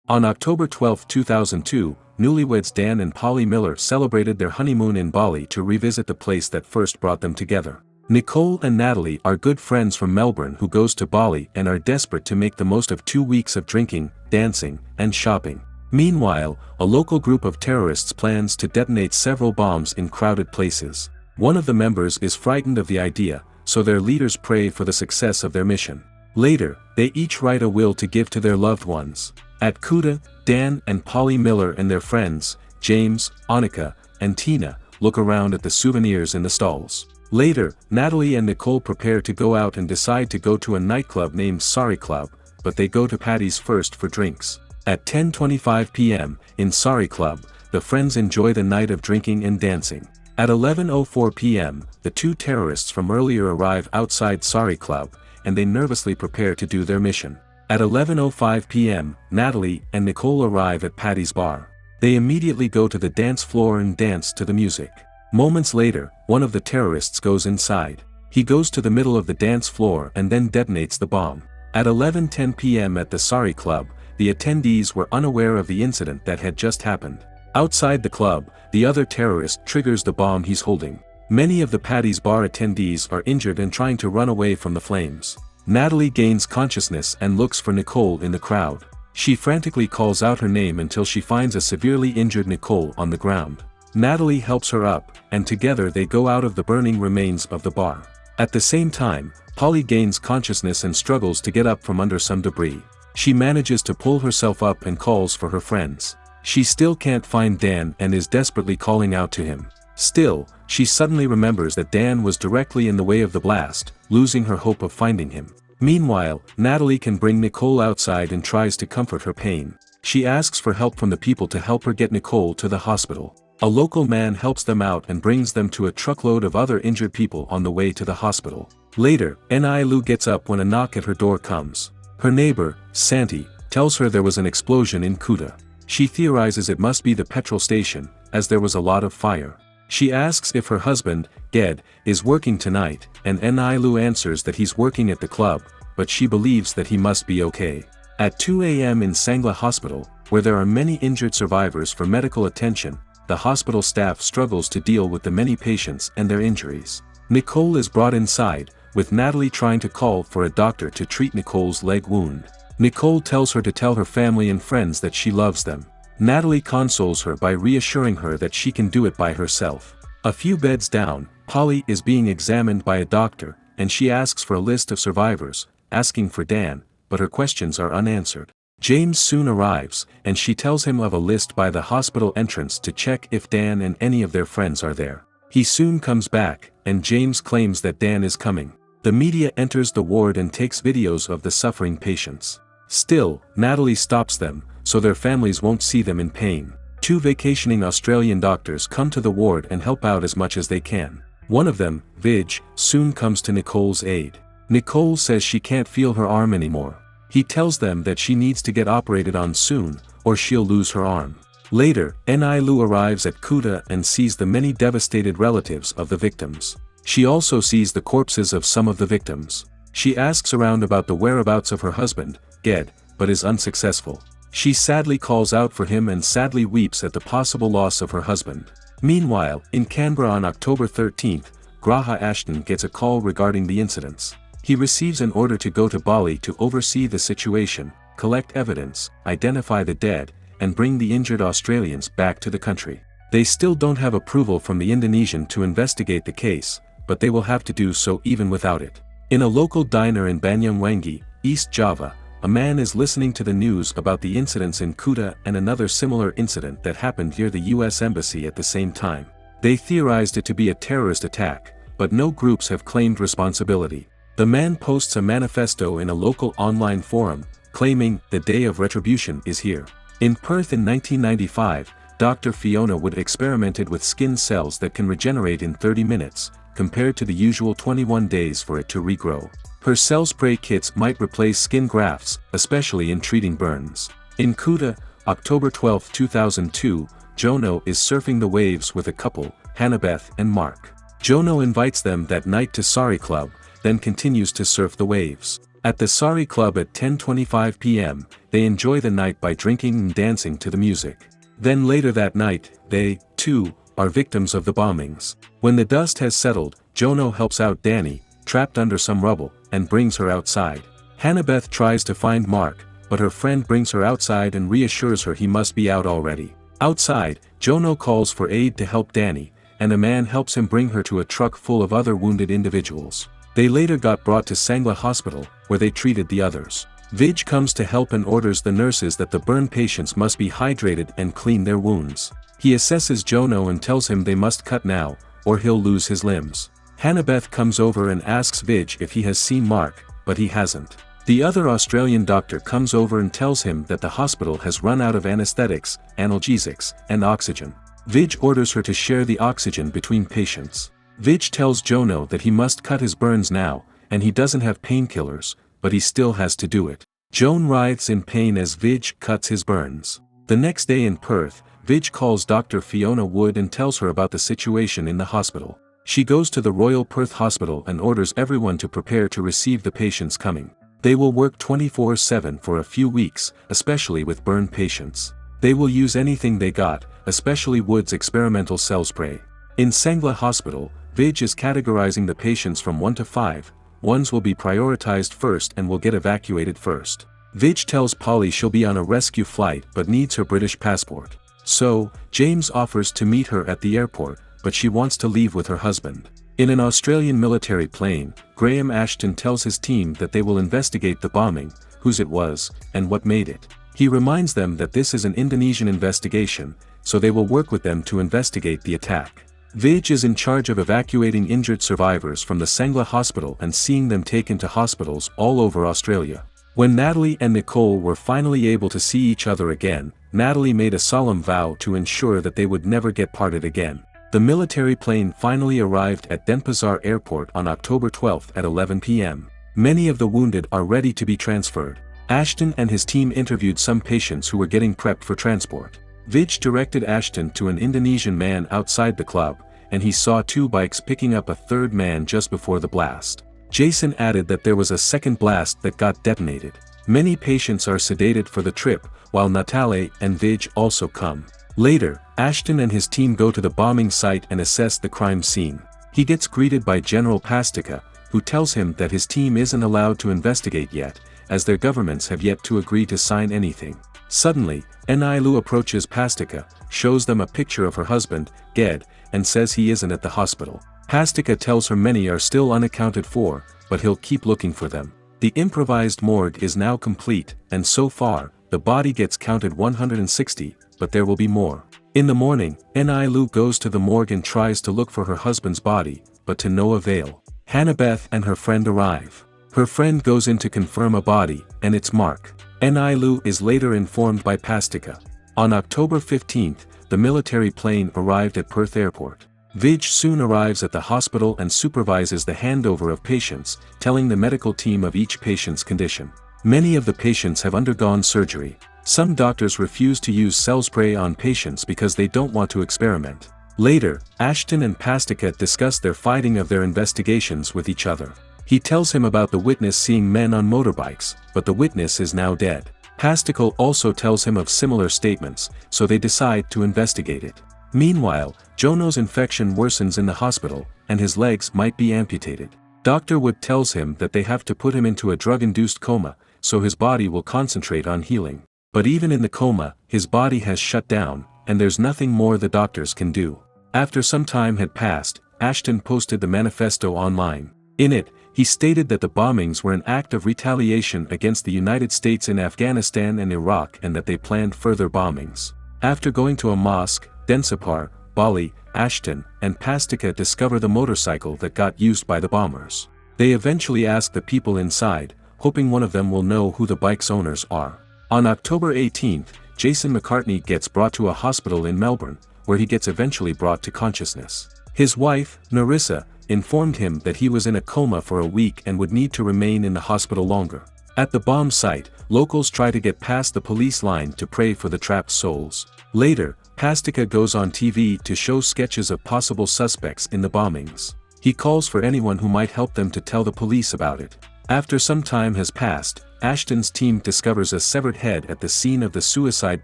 On October 12, 2002, newlyweds Dan and Polly Miller celebrated their honeymoon in Bali to revisit the place that first brought them together. Nicole and Natalie are good friends from Melbourne who goes to Bali and are desperate to make the most of 2 weeks of drinking, dancing, and shopping. Meanwhile, a local group of terrorists plans to detonate several bombs in crowded places. One of the members is frightened of the idea, so their leaders pray for the success of their mission. Later, they each write a will to give to their loved ones. At Kuta, Dan and Polly Miller and their friends, James, Annika, and Tina, look around at the souvenirs in the stalls. Later, Natalie and Nicole prepare to go out and decide to go to a nightclub named Sari Club, but they go to Patty's first for drinks. At 10:25 p.m., in Sari Club, the friends enjoy the night of drinking and dancing. At 11:04 p.m., the two terrorists from earlier arrive outside Sari Club, and they nervously prepare to do their mission. At 11:05 p.m., Natalie and Nicole arrive at Patty's bar. They immediately go to the dance floor and dance to the music. Moments later, one of the terrorists goes inside. He goes to the middle of the dance floor and then detonates the bomb. At 11:10 p.m. at the Sari Club, the attendees were unaware of the incident that had just happened. Outside the club, the other terrorist triggers the bomb he's holding. Many of the Patty's bar attendees are injured and trying to run away from the flames. Natalie gains consciousness and looks for Nicole in the crowd. She frantically calls out her name until she finds a severely injured Nicole on the ground. Natalie helps her up, and together they go out of the burning remains of the bar. At the same time, Polly gains consciousness and struggles to get up from under some debris. She manages to pull herself up and calls for her friends. She still can't find Dan and is desperately calling out to him. Still, she suddenly remembers that Dan was directly in the way of the blast, losing her hope of finding him. Meanwhile, Natalie can bring Nicole outside and tries to comfort her pain. She asks for help from the people to help her get Nicole to the hospital. A local man helps them out and brings them to a truckload of other injured people on the way to the hospital. Later, Nilu gets up when a knock at her door comes. Her neighbor, Santi, tells her there was an explosion in Kuta. She theorizes it must be the petrol station, as there was a lot of fire. She asks if her husband, Ged, is working tonight, and Nilu answers that he's working at the club, but she believes that he must be okay. At 2 a.m. in Sangla Hospital, where there are many injured survivors for medical attention, the hospital staff struggles to deal with the many patients and their injuries. Nicole is brought inside, with Natalie trying to call for a doctor to treat Nicole's leg wound. Nicole tells her to tell her family and friends that she loves them. Natalie consoles her by reassuring her that she can do it by herself. A few beds down, Polly is being examined by a doctor, and she asks for a list of survivors, asking for Dan, but her questions are unanswered. James soon arrives, and she tells him of a list by the hospital entrance to check if Dan and any of their friends are there. He soon comes back, and James claims that Dan is coming. The media enters the ward and takes videos of the suffering patients. Still, Natalie stops them, so their families won't see them in pain. Two vacationing Australian doctors come to the ward and help out as much as they can. One of them, Vij, soon comes to Nicole's aid. Nicole says she can't feel her arm anymore. He tells them that she needs to get operated on soon, or she'll lose her arm. Later, Nilu arrives at Kuta and sees the many devastated relatives of the victims. She also sees the corpses of some of the victims. She asks around about the whereabouts of her husband, Ged, but is unsuccessful. She sadly calls out for him and sadly weeps at the possible loss of her husband. Meanwhile, in Canberra on October 13th, Graha Ashton gets a call regarding the incidents. He receives an order to go to Bali to oversee the situation, collect evidence, identify the dead, and bring the injured Australians back to the country. They still don't have approval from the Indonesian to investigate the case, but they will have to do so even without it. In a local diner in Banyuwangi, East Java, a man is listening to the news about the incidents in Kuta and another similar incident that happened near the US Embassy at the same time. They theorized it to be a terrorist attack, but no groups have claimed responsibility. The man posts a manifesto in a local online forum, claiming the day of retribution is here. In Perth in 1995, Dr. Fiona Wood experimented with skin cells that can regenerate in 30 minutes, compared to the usual 21 days for it to regrow. Her cell spray kits might replace skin grafts, especially in treating burns. In Kuta, October 12, 2002, Jono is surfing the waves with a couple, Hannabeth and Mark. Jono invites them that night to Sari Club, then continues to surf the waves. At the Sari Club at 10:25 p.m., they enjoy the night by drinking and dancing to the music. Then later that night, they, too, are victims of the bombings. When the dust has settled, Jono helps out Danny, trapped under some rubble, and brings her outside. Hannabeth tries to find Mark, but her friend brings her outside and reassures her he must be out already. Outside, Jono calls for aid to help Danny, and a man helps him bring her to a truck full of other wounded individuals. They later got brought to Sangla Hospital, where they treated the others. Vij comes to help and orders the nurses that the burn patients must be hydrated and clean their wounds. He assesses Jono and tells him they must cut now, or he'll lose his limbs. Hannabeth comes over and asks Vij if he has seen Mark, but he hasn't. The other Australian doctor comes over and tells him that the hospital has run out of anesthetics, analgesics, and oxygen. Vij orders her to share the oxygen between patients. Vij tells Jono that he must cut his burns now, and he doesn't have painkillers, but he still has to do it. Joan writhes in pain as Vij cuts his burns. The next day in Perth, Vij calls Dr. Fiona Wood and tells her about the situation in the hospital. She goes to the Royal Perth Hospital and orders everyone to prepare to receive the patients coming. They will work 24/7 for a few weeks, especially with burn patients. They will use anything they got, especially Wood's experimental cell spray. In Sangla Hospital, Vij is categorizing the patients from 1 to 5, ones will be prioritized first and will get evacuated first. Vij tells Polly she'll be on a rescue flight but needs her British passport. So, James offers to meet her at the airport, but she wants to leave with her husband. In an Australian military plane, Graham Ashton tells his team that they will investigate the bombing, whose it was, and what made it. He reminds them that this is an Indonesian investigation, so they will work with them to investigate the attack. Vij is in charge of evacuating injured survivors from the Sangla Hospital and seeing them taken to hospitals all over Australia. When Natalie and Nicole were finally able to see each other again, Natalie made a solemn vow to ensure that they would never get parted again. The military plane finally arrived at Denpasar Airport on October 12 at 11 p.m. Many of the wounded are ready to be transferred. Ashton and his team interviewed some patients who were getting prepped for transport. Vij directed Ashton to an Indonesian man outside the club, and he saw 2 bikes picking up a third man just before the blast. Jason added that there was a second blast that got detonated. Many patients are sedated for the trip, while Natalie and Vij also come. Later, Ashton and his team go to the bombing site and assess the crime scene. He gets greeted by General Pastica, who tells him that his team isn't allowed to investigate yet, as their governments have yet to agree to sign anything. Suddenly, Enilu approaches Pastica, shows them a picture of her husband, Ged, and says he isn't at the hospital. Pastica tells her many are still unaccounted for, but he'll keep looking for them. The improvised morgue is now complete, and so far, the body gets counted 160, but there will be more. In the morning, Enilu goes to the morgue and tries to look for her husband's body, but to no avail. Hannabeth and her friend arrive. Her friend goes in to confirm a body, and it's Mark. Enilu is later informed by Pastica. On October 15, the military plane arrived at Perth Airport. Vij soon arrives at the hospital and supervises the handover of patients, telling the medical team of each patient's condition. Many of the patients have undergone surgery. Some doctors refuse to use cell spray on patients because they don't want to experiment. Later, Ashton and Pastica discuss their fighting of their investigations with each other. He tells him about the witness seeing men on motorbikes, but the witness is now dead. Pasticle also tells him of similar statements, so they decide to investigate it. Meanwhile, Jono's infection worsens in the hospital, and his legs might be amputated. Dr. Wood tells him that they have to put him into a drug-induced coma, so his body will concentrate on healing. But even in the coma, his body has shut down, and there's nothing more the doctors can do. After some time had passed, Ashton posted the manifesto online. In it, he stated that the bombings were an act of retaliation against the United States in Afghanistan and Iraq and that they planned further bombings. After going to a mosque, Denpasar, Bali, Ashton, and Pastica discover the motorcycle that got used by the bombers. They eventually ask the people inside, hoping one of them will know who the bike's owners are. On October 18, Jason McCartney gets brought to a hospital in Melbourne, where he gets eventually brought to consciousness. His wife, Narissa, informed him that he was in a coma for a week and would need to remain in the hospital longer. At the bomb site, locals try to get past the police line to pray for the trapped souls. Later, Pastica goes on TV to show sketches of possible suspects in the bombings. He calls for anyone who might help them to tell the police about it. After some time has passed, Ashton's team discovers a severed head at the scene of the suicide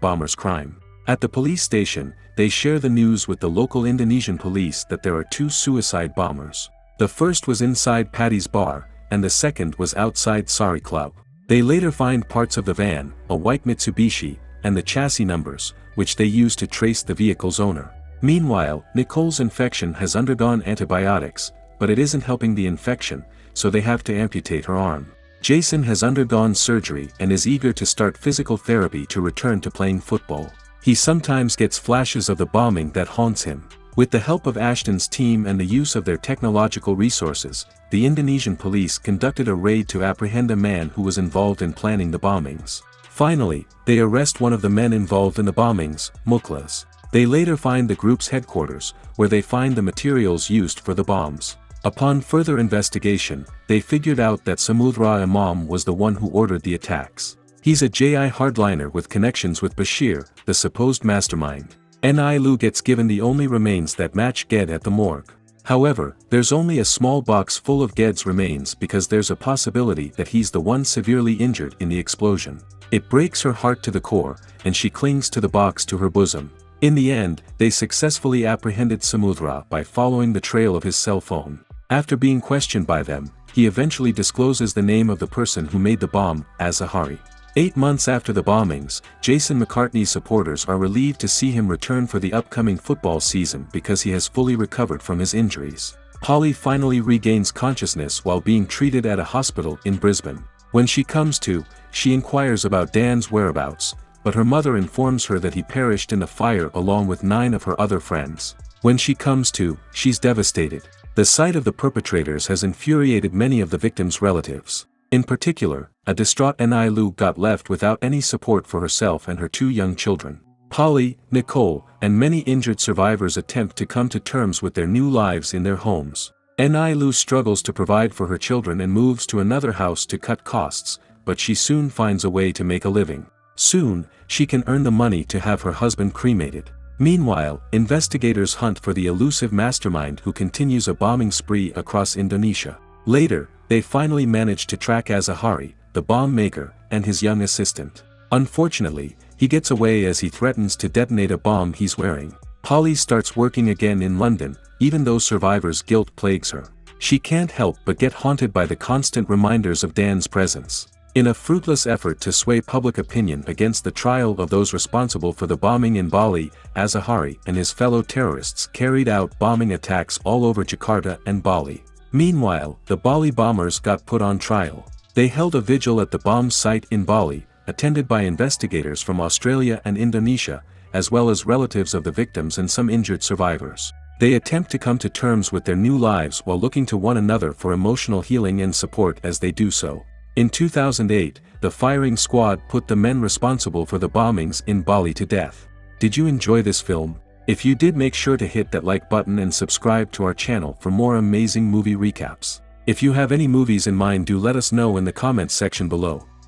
bomber's crime. At the police station, they share the news with the local Indonesian police that there are 2 suicide bombers. The first was inside Paddy's bar, and the second was outside Sari Club. They later find parts of the van, a white Mitsubishi, and the chassis numbers, which they use to trace the vehicle's owner. Meanwhile, Nicole's infection has undergone antibiotics, but it isn't helping the infection, so they have to amputate her arm. Jason has undergone surgery and is eager to start physical therapy to return to playing football. He sometimes gets flashes of the bombing that haunts him. With the help of Ashton's team and the use of their technological resources, the Indonesian police conducted a raid to apprehend a man who was involved in planning the bombings. Finally, they arrest one of the men involved in the bombings, Muklas. They later find the group's headquarters, where they find the materials used for the bombs. Upon further investigation, they figured out that Samudra Imam was the one who ordered the attacks. He's a JI hardliner with connections with Bashir, the supposed mastermind. Nilu gets given the only remains that match Ged at the morgue. However, there's only a small box full of Ged's remains because there's a possibility that he's the one severely injured in the explosion. It breaks her heart to the core, and she clings to the box to her bosom. In the end, they successfully apprehended Samudra by following the trail of his cell phone. After being questioned by them, he eventually discloses the name of the person who made the bomb, Azahari. 8 months after the bombings, Jason McCartney's supporters are relieved to see him return for the upcoming football season because he has fully recovered from his injuries. Polly finally regains consciousness while being treated at a hospital in Brisbane. When she comes to, she inquires about Dan's whereabouts, but her mother informs her that he perished in the fire along with 9 of her other friends. When she comes to, she's devastated. The sight of the perpetrators has infuriated many of the victims' relatives. In particular, a distraught Nilu got left without any support for herself and her 2 young children. Polly, Nicole, and many injured survivors attempt to come to terms with their new lives in their homes. Nilu struggles to provide for her children and moves to another house to cut costs, but she soon finds a way to make a living. Soon, she can earn the money to have her husband cremated. Meanwhile, investigators hunt for the elusive mastermind who continues a bombing spree across Indonesia. Later, they finally manage to track Azahari, the bomb maker, and his young assistant. Unfortunately, he gets away as he threatens to detonate a bomb he's wearing. Polly starts working again in London, even though survivors' guilt plagues her. She can't help but get haunted by the constant reminders of Dan's presence. In a fruitless effort to sway public opinion against the trial of those responsible for the bombing in Bali, Azahari and his fellow terrorists carried out bombing attacks all over Jakarta and Bali. Meanwhile, the Bali bombers got put on trial. They held a vigil at the bomb site in Bali, attended by investigators from Australia and Indonesia, as well as relatives of the victims and some injured survivors. They attempt to come to terms with their new lives while looking to one another for emotional healing and support as they do so. In 2008, the firing squad put the men responsible for the bombings in Bali to death. Did you enjoy this film? If you did, make sure to hit that like button and subscribe to our channel for more amazing movie recaps. If you have any movies in mind, do let us know in the comments section below.